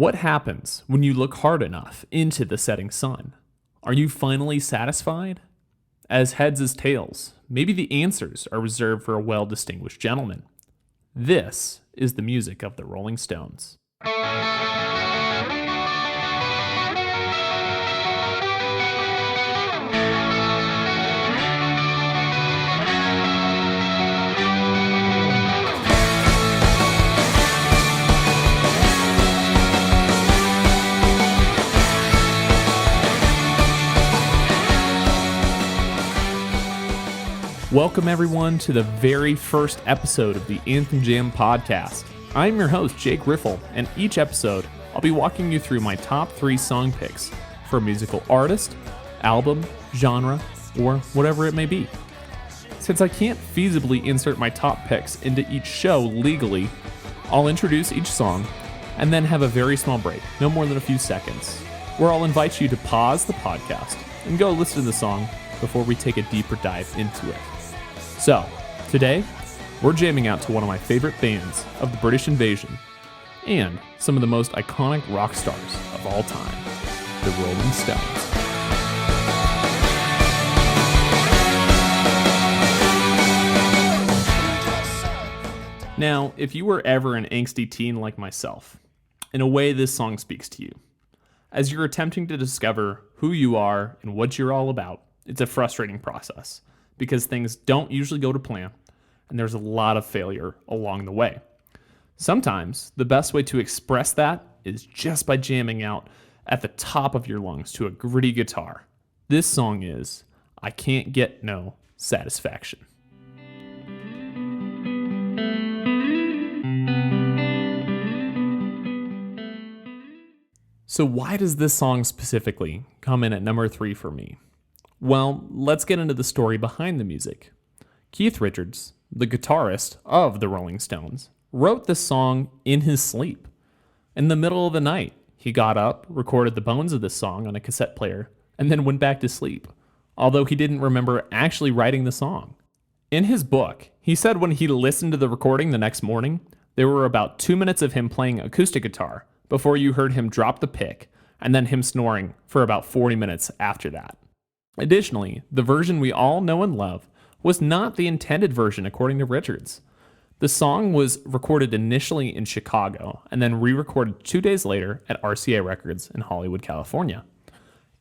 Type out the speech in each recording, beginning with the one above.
What happens when you look hard enough into the setting sun? Are you finally satisfied? As heads as tails, maybe the answers are reserved for a well-distinguished gentleman. This is the music of the Rolling Stones. Welcome, everyone, to the very first episode of the Anthem Jam podcast. I'm your host, Jake Riffle, and each episode, I'll be walking you through my top 3 song picks for a musical artist, album, genre, or whatever it may be. Since I can't feasibly insert my top picks into each show legally, I'll introduce each song and then have a very small break, no more than a few seconds, where I'll invite you to pause the podcast and go listen to the song before we take a deeper dive into it. So, today, we're jamming out to one of my favorite bands of the British Invasion and some of the most iconic rock stars of all time, the Rolling Stones. Now, if you were ever an angsty teen like myself, in a way this song speaks to you. As you're attempting to discover who you are and what you're all about, it's a frustrating process, because things don't usually go to plan, and there's a lot of failure along the way. Sometimes, the best way to express that is just by jamming out at the top of your lungs to a gritty guitar. This song is I Can't Get No Satisfaction. So why does this song specifically come in at number 3 for me? Well, let's get into the story behind the music. Keith Richards, the guitarist of the Rolling Stones, wrote this song in his sleep. In the middle of the night, he got up, recorded the bones of this song on a cassette player, and then went back to sleep, although he didn't remember actually writing the song. In his book, he said when he listened to the recording the next morning, there were about 2 minutes of him playing acoustic guitar before you heard him drop the pick, and then him snoring for about 40 minutes after that. Additionally, the version we all know and love was not the intended version according to Richards. The song was recorded initially in Chicago and then re-recorded 2 days later at RCA Records in Hollywood, California.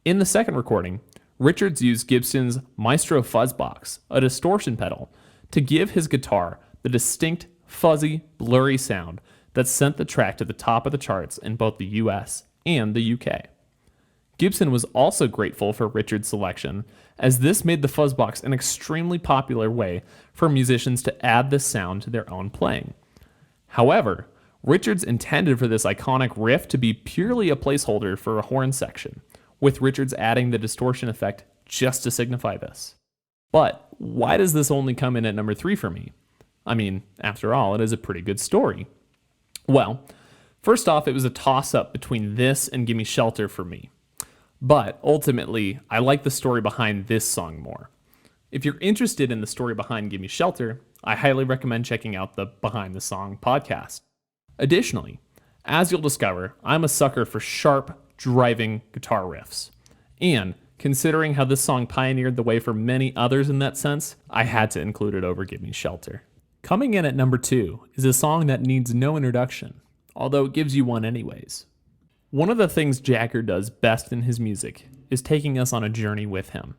In the second recording, Richards used Gibson's Maestro Fuzzbox, a distortion pedal, to give his guitar the distinct, fuzzy, blurry sound that sent the track to the top of the charts in both the US and the UK. Gibson was also grateful for Richards' selection, as this made the fuzzbox an extremely popular way for musicians to add this sound to their own playing. However, Richards intended for this iconic riff to be purely a placeholder for a horn section, with Richards adding the distortion effect just to signify this. But why does this only come in at number 3 for me? I mean, after all, it is a pretty good story. Well, first off, it was a toss-up between this and Gimme Shelter for me. But ultimately, I like the story behind this song more. If you're interested in the story behind Gimme Shelter, I highly recommend checking out the Behind the Song podcast. Additionally, as you'll discover, I'm a sucker for sharp, driving guitar riffs. And considering how this song pioneered the way for many others in that sense, I had to include it over Gimme Shelter. Coming in at number 2 is a song that needs no introduction, although it gives you one anyways. One of the things Jagger does best in his music is taking us on a journey with him.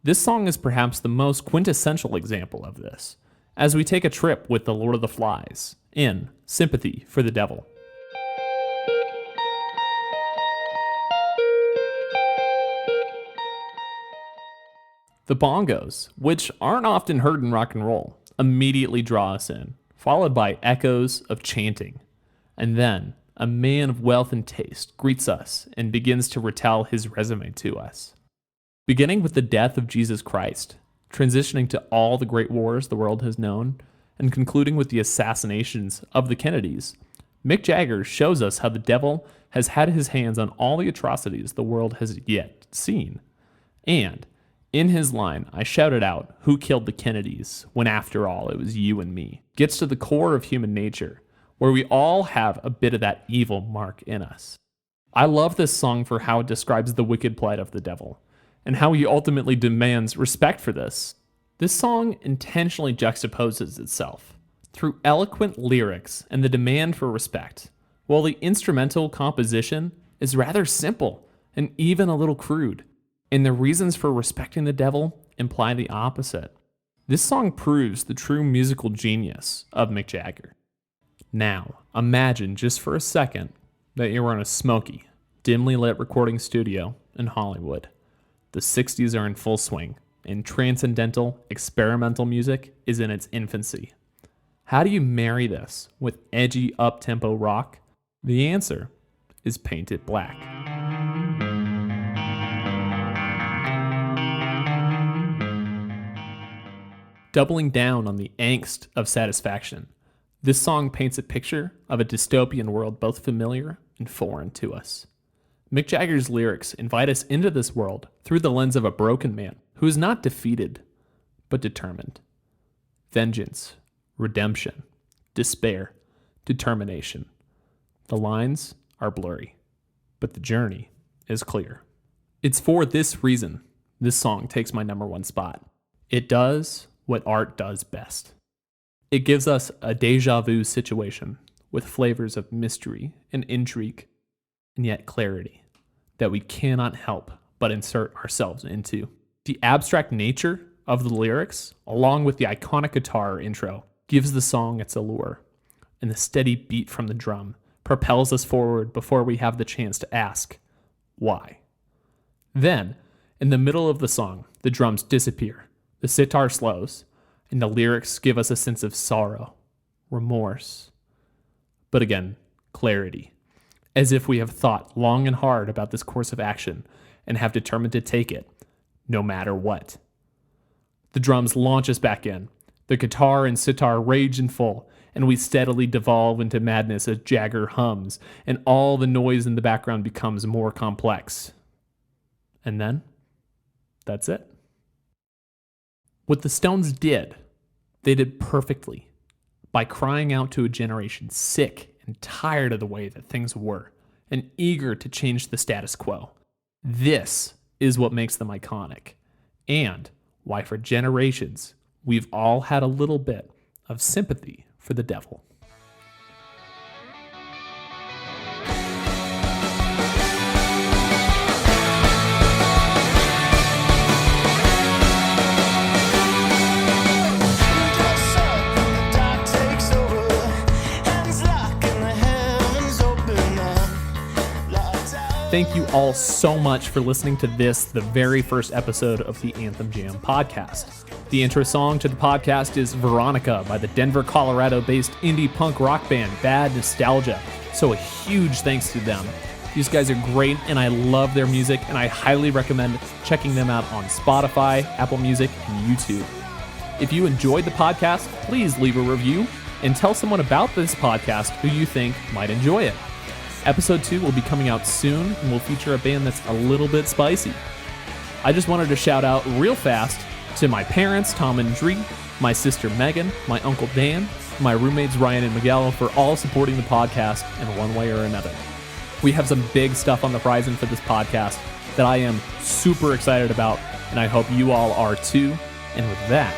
This song is perhaps the most quintessential example of this, as we take a trip with the Lord of the Flies in Sympathy for the Devil. The bongos, which aren't often heard in rock and roll, immediately draw us in, followed by echoes of chanting, and then a man of wealth and taste greets us and begins to retell his resume to us. Beginning with the death of Jesus Christ, transitioning to all the great wars the world has known, and concluding with the assassinations of the Kennedys, Mick Jagger shows us how the devil has had his hands on all the atrocities the world has yet seen. And in his line, I shouted out, "Who killed the Kennedys?" when after all, it was you and me, gets to the core of human nature, where we all have a bit of that evil mark in us. I love this song for how it describes the wicked plight of the devil, and how he ultimately demands respect for this. This song intentionally juxtaposes itself through eloquent lyrics and the demand for respect, while the instrumental composition is rather simple and even a little crude, and the reasons for respecting the devil imply the opposite. This song proves the true musical genius of Mick Jagger. Now, imagine just for a second that you're in a smoky, dimly lit recording studio in Hollywood. The 60s are in full swing, and transcendental, experimental music is in its infancy. How do you marry this with edgy, up-tempo rock? The answer is Paint It Black. Doubling down on the angst of satisfaction, this song paints a picture of a dystopian world both familiar and foreign to us. Mick Jagger's lyrics invite us into this world through the lens of a broken man who is not defeated, but determined. Vengeance, redemption, despair, determination. The lines are blurry, but the journey is clear. It's for this reason this song takes my number one spot. It does what art does best. It gives us a deja vu situation with flavors of mystery and intrigue, and yet clarity that we cannot help but insert ourselves into. The abstract nature of the lyrics, along with the iconic guitar intro, gives the song its allure, and the steady beat from the drum propels us forward before we have the chance to ask, why? Then, in the middle of the song, the drums disappear, the sitar slows, and the lyrics give us a sense of sorrow, remorse, but again, clarity, as if we have thought long and hard about this course of action and have determined to take it, no matter what. The drums launch us back in, the guitar and sitar rage in full, and we steadily devolve into madness as Jagger hums, and all the noise in the background becomes more complex. And then, that's it. What the Stones did, they did perfectly by crying out to a generation sick and tired of the way that things were and eager to change the status quo. This is what makes them iconic, and why for generations we've all had a little bit of sympathy for the devil. Thank you all so much for listening to this, the very first episode of the Anthem Jam podcast. The intro song to the podcast is Veronica by the Denver, Colorado-based indie punk rock band Bad Nostalgia. So a huge thanks to them. These guys are great and I love their music, and I highly recommend checking them out on Spotify, Apple Music, and YouTube. If you enjoyed the podcast, please leave a review and tell someone about this podcast who you think might enjoy it. Episode 2 will be coming out soon and will feature a band that's a little bit spicy. I just wanted to shout out real fast to my parents, Tom and Dree, my sister Megan, my uncle Dan, my roommates Ryan and Miguel for all supporting the podcast in one way or another. We have some big stuff on the horizon for this podcast that I am super excited about, and I hope you all are too. And with that,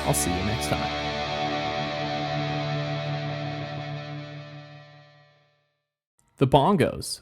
I'll see you next time. The bongos